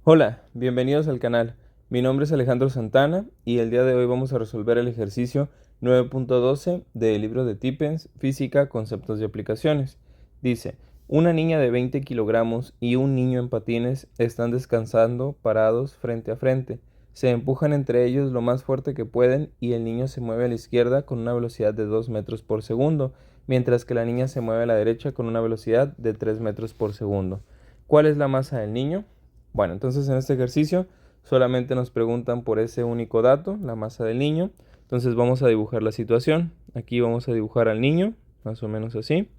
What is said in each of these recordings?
Hola, bienvenidos al canal. Mi nombre es Alejandro Santana y el día de hoy vamos a resolver el ejercicio 9.12 del libro de Tippens, Física, Conceptos y Aplicaciones. Dice, una niña de 20 kilogramos y un niño en patines están descansando parados frente a frente. Se empujan entre ellos lo más fuerte que pueden y el niño se mueve a la izquierda con una velocidad de 2 metros por segundo, mientras que la niña se mueve a la derecha con una velocidad de 3 metros por segundo. ¿Cuál es la masa del niño? Bueno, entonces en este ejercicio solamente nos preguntan por ese único dato, la masa del niño. Entonces vamos a dibujar la situación. Aquí vamos a dibujar al niño, más o menos así.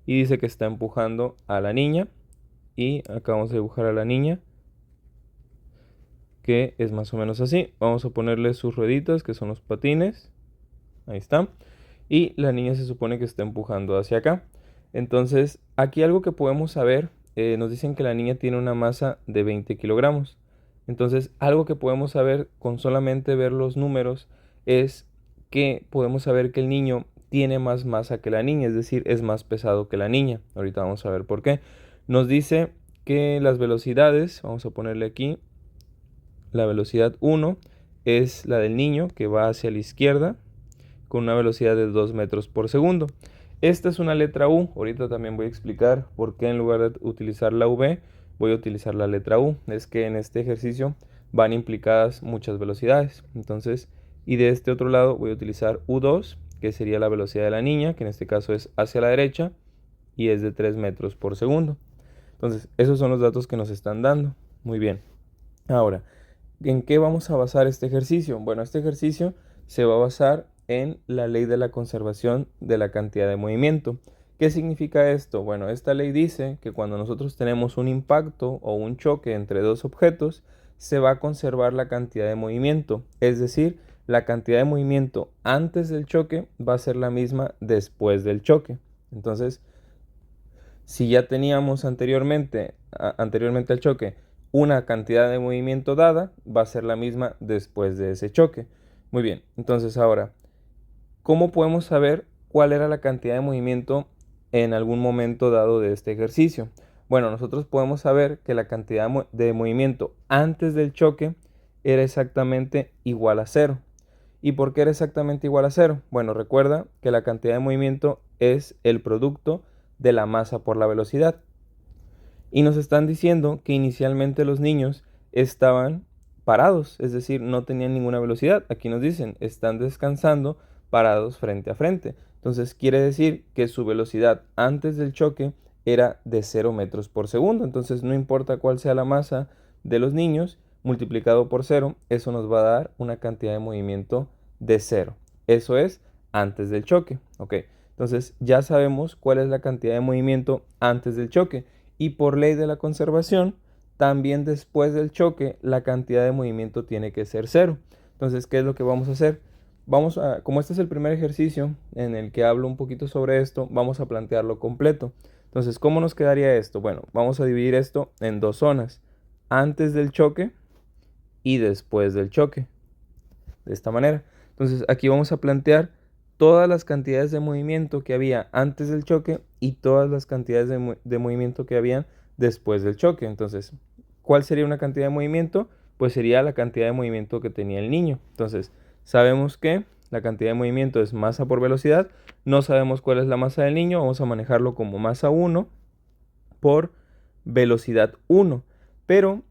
Y dice que está empujando a la niña. Y acá vamos a dibujar a la niña, que es más o menos así. Vamos a ponerle sus rueditas, que son los patines. Ahí está. Y la niña se supone que está empujando hacia acá. Entonces, aquí algo que podemos saber, nos dicen que la niña tiene una masa de 20 kilogramos. Entonces, algo que podemos saber con solamente ver los números es que podemos saber que el niño tiene más masa que la niña, es decir, es más pesado que la niña. Ahorita vamos a ver por qué. Nos dice que las velocidades, vamos a ponerle aquí, la velocidad 1 es la del niño que va hacia la izquierda con una velocidad de 2 metros por segundo. Esta es una letra U. Ahorita también voy a explicar por qué en lugar de utilizar la V voy a utilizar la letra U. Es que en este ejercicio van implicadas muchas velocidades. Entonces, y de este otro lado voy a utilizar U2, que sería la velocidad de la niña, que en este caso es hacia la derecha y es de 3 metros por segundo. Entonces, esos son los datos que nos están dando. Muy bien. Ahora, ¿en qué vamos a basar este ejercicio? Bueno, este ejercicio se va a basar en la ley de la conservación de la cantidad de movimiento. ¿Qué significa esto? Bueno, esta ley dice que cuando nosotros tenemos un impacto o un choque entre dos objetos, se va a conservar la cantidad de movimiento. Es decir, la cantidad de movimiento antes del choque va a ser la misma después del choque. Entonces, si ya teníamos anteriormente al choque una cantidad de movimiento dada, va a ser la misma después de ese choque. Muy bien, entonces ahora, ¿cómo podemos saber cuál era la cantidad de movimiento en algún momento dado de este ejercicio? Bueno, nosotros podemos saber que la cantidad de movimiento antes del choque era exactamente igual a cero. ¿Y por qué era exactamente igual a cero? Bueno, recuerda que la cantidad de movimiento es el producto de la masa por la velocidad. Y nos están diciendo que inicialmente los niños estaban parados, es decir, no tenían ninguna velocidad. Aquí nos dicen, están descansando parados frente a frente. Entonces quiere decir que su velocidad antes del choque era de 0 metros por segundo. Entonces no importa cuál sea la masa de los niños, multiplicado por 0, eso nos va a dar una cantidad de movimiento de 0. Eso es antes del choque. ¿Ok? Entonces ya sabemos cuál es la cantidad de movimiento antes del choque. Y por ley de la conservación, también después del choque, la cantidad de movimiento tiene que ser cero. Entonces, ¿qué es lo que vamos a hacer? Como este es el primer ejercicio en el que hablo un poquito sobre esto, vamos a plantearlo completo. Entonces, ¿cómo nos quedaría esto? Bueno, vamos a dividir esto en dos zonas, antes del choque y después del choque, de esta manera. Entonces, aquí vamos a plantear todas las cantidades de movimiento que había antes del choque y todas las cantidades de movimiento que habían después del choque. Entonces, ¿cuál sería una cantidad de movimiento? Pues sería la cantidad de movimiento que tenía el niño. Entonces, sabemos que la cantidad de movimiento es masa por velocidad. No sabemos cuál es la masa del niño. Vamos a manejarlo como masa 1 por velocidad 1. Pero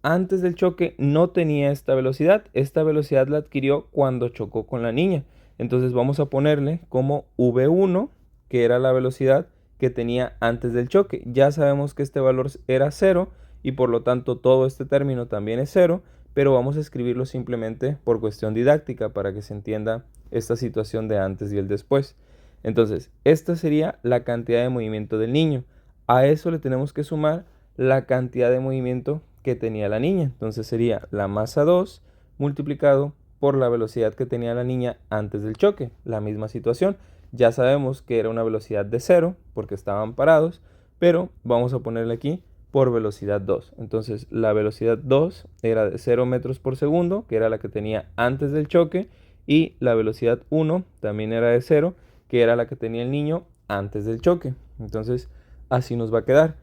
antes del choque no tenía esta velocidad. Esta velocidad la adquirió cuando chocó con la niña. Entonces vamos a ponerle como V1, que era la velocidad que tenía antes del choque. Ya sabemos que este valor era 0 y por lo tanto todo este término también es 0, pero vamos a escribirlo simplemente por cuestión didáctica para que se entienda esta situación de antes y el después. Entonces, esta sería la cantidad de movimiento del niño. A eso le tenemos que sumar la cantidad de movimiento que tenía la niña. Entonces sería la masa 2 multiplicado por la velocidad que tenía la niña antes del choque. La misma situación. Ya sabemos que era una velocidad de 0 porque estaban parados, pero vamos a ponerle aquí por velocidad 2. Entonces la velocidad 2 era de 0 metros por segundo, que era la que tenía antes del choque, y la velocidad 1 también era de 0, que era la que tenía el niño antes del choque. Entonces así nos va a quedar.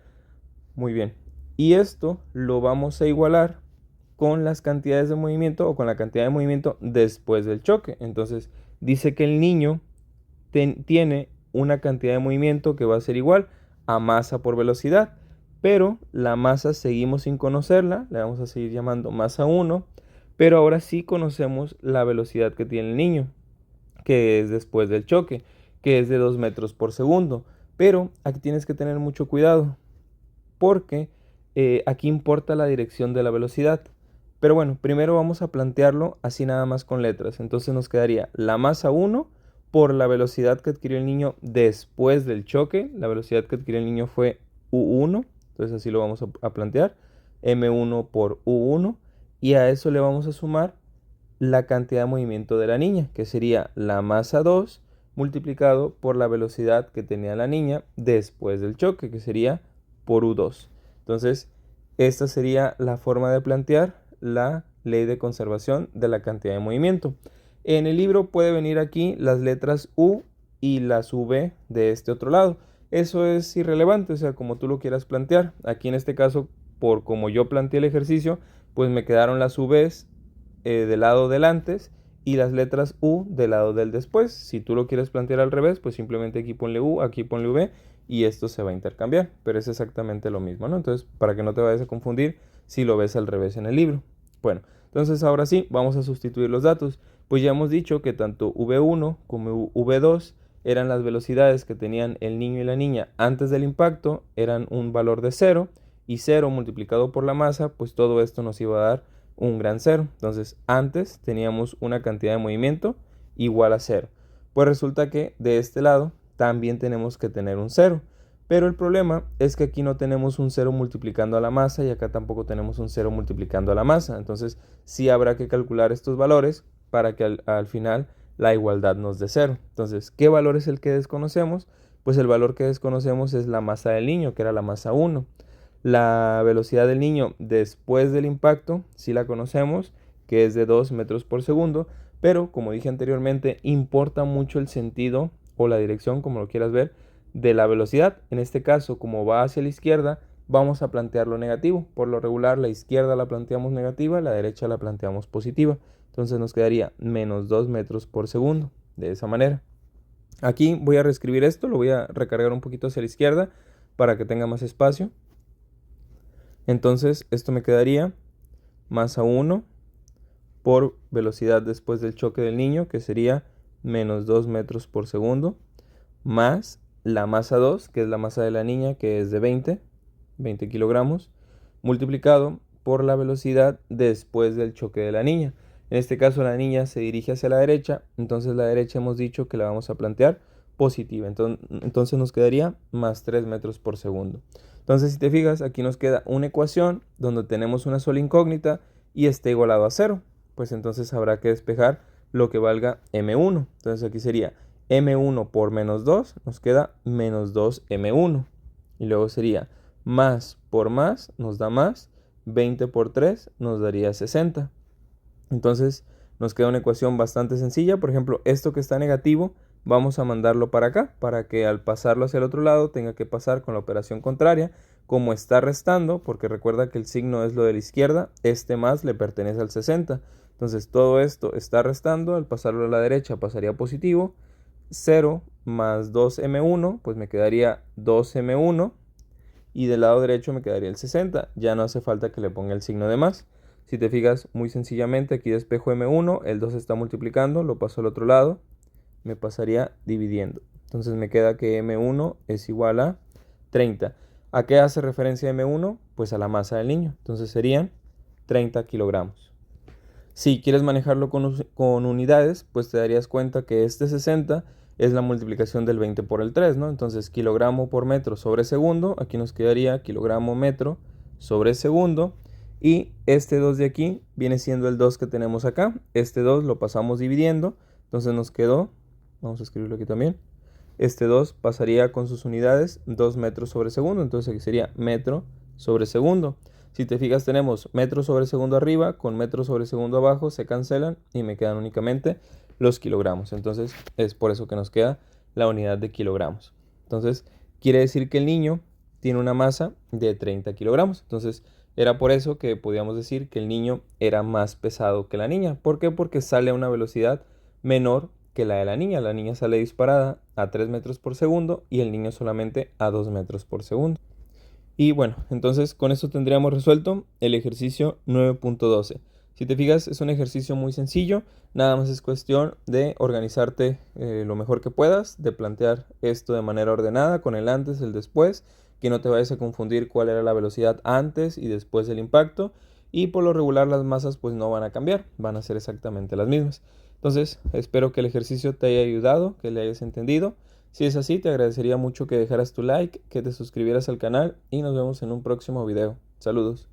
Muy bien. Y esto lo vamos a igualar con las cantidades de movimiento o con la cantidad de movimiento después del choque. Entonces dice que el niño tiene una cantidad de movimiento que va a ser igual a masa por velocidad, pero la masa seguimos sin conocerla, le vamos a seguir llamando masa 1, pero ahora sí conocemos la velocidad que tiene el niño, que es después del choque, que es de 2 metros por segundo. Pero aquí tienes que tener mucho cuidado, porque aquí importa la dirección de la velocidad. Pero bueno, primero vamos a plantearlo así nada más con letras. Entonces nos quedaría la masa 1 por la velocidad que adquirió el niño después del choque. La velocidad que adquirió el niño fue U1, entonces así lo vamos a plantear. M1 por U1, y a eso le vamos a sumar la cantidad de movimiento de la niña, que sería la masa 2 multiplicado por la velocidad que tenía la niña después del choque, que sería por U2. Entonces, esta sería la forma de plantear la ley de conservación de la cantidad de movimiento. En el libro puede venir aquí las letras U y las V de este otro lado. Eso es irrelevante, o sea, como tú lo quieras plantear. Aquí en este caso, por como yo planteé el ejercicio, pues me quedaron las Vs del lado del antes y las letras U del lado del después. Si tú lo quieres plantear al revés, pues simplemente aquí ponle U, aquí ponle V y esto se va a intercambiar, pero es exactamente lo mismo, ¿no? Entonces, para que no te vayas a confundir si lo ves al revés en el libro. Bueno, entonces ahora sí, vamos a sustituir los datos. Pues ya hemos dicho que tanto V1 como V2 eran las velocidades que tenían el niño y la niña antes del impacto, eran un valor de 0, y 0 multiplicado por la masa, pues todo esto nos iba a dar un gran 0. Entonces antes teníamos una cantidad de movimiento igual a 0. Pues resulta que de este lado también tenemos que tener un 0. Pero el problema es que aquí no tenemos un 0 multiplicando a la masa y acá tampoco tenemos un 0 multiplicando a la masa. Entonces sí habrá que calcular estos valores para que al final la igualdad nos dé 0. Entonces, ¿qué valor es el que desconocemos? Pues el valor que desconocemos es la masa del niño, que era la masa 1. La velocidad del niño después del impacto, sí la conocemos, que es de 2 metros por segundo, pero como dije anteriormente, importa mucho el sentido o la dirección, como lo quieras ver, de la velocidad. En este caso, como va hacia la izquierda, vamos a plantearlo negativo. Por lo regular, la izquierda la planteamos negativa, la derecha la planteamos positiva. Entonces nos quedaría menos 2 metros por segundo, de esa manera. Aquí voy a reescribir esto, lo voy a recargar un poquito hacia la izquierda para que tenga más espacio. Entonces esto me quedaría masa 1 por velocidad después del choque del niño, que sería menos 2 metros por segundo, más la masa 2, que es la masa de la niña, que es de 20 kilogramos, multiplicado por la velocidad después del choque de la niña. En este caso la niña se dirige hacia la derecha, entonces la derecha hemos dicho que la vamos a plantear positiva. Entonces nos quedaría más 3 metros por segundo. Entonces, si te fijas, aquí nos queda una ecuación donde tenemos una sola incógnita y está igualado a 0. Pues entonces habrá que despejar lo que valga M1. Entonces aquí sería M1 por menos 2, nos queda menos 2M1. Y luego sería más por más, nos da más. 20 por 3 nos daría 60. Entonces nos queda una ecuación bastante sencilla. Por ejemplo, esto que está negativo, vamos a mandarlo para acá, para que al pasarlo hacia el otro lado tenga que pasar con la operación contraria. Como está restando, porque recuerda que el signo es lo de la izquierda, este más le pertenece al 60. Entonces todo esto está restando, al pasarlo a la derecha pasaría positivo. 0 más 2M1, pues me quedaría 2M1. Y del lado derecho me quedaría el 60. Ya no hace falta que le ponga el signo de más. Si te fijas, muy sencillamente aquí despejo M1, el 2 está multiplicando, lo paso al otro lado, me pasaría dividiendo. Entonces me queda que M1 es igual a 30. ¿A qué hace referencia M1? Pues a la masa del niño. Entonces serían 30 kilogramos. Si quieres manejarlo con unidades, pues te darías cuenta que este 60 es la multiplicación del 20 por el 3, ¿no? Entonces kilogramo por metro sobre segundo, aquí nos quedaría kilogramo metro sobre segundo. Y este 2 de aquí viene siendo el 2 que tenemos acá. Este 2 lo pasamos dividiendo, entonces nos quedó, vamos a escribirlo aquí también, este 2 pasaría con sus unidades 2 metros sobre segundo, entonces aquí sería metro sobre segundo. Si te fijas, tenemos metro sobre segundo arriba con metro sobre segundo abajo, se cancelan y me quedan únicamente los kilogramos. Entonces es por eso que nos queda la unidad de kilogramos. Entonces quiere decir que el niño tiene una masa de 30 kilogramos. Entonces era por eso que podíamos decir que el niño era más pesado que la niña. ¿Por qué? Porque sale a una velocidad menor que la de la niña. La niña sale disparada a 3 metros por segundo y el niño solamente a 2 metros por segundo. Y bueno, entonces con esto tendríamos resuelto el ejercicio 9.12. Si te fijas, es un ejercicio muy sencillo, nada más es cuestión de organizarte lo mejor que puedas, de plantear esto de manera ordenada, con el antes, el después, que no te vayas a confundir cuál era la velocidad antes y después del impacto, y por lo regular las masas pues no van a cambiar, van a ser exactamente las mismas. Entonces, espero que el ejercicio te haya ayudado, que le hayas entendido. Si es así, te agradecería mucho que dejaras tu like, que te suscribieras al canal y nos vemos en un próximo video. Saludos.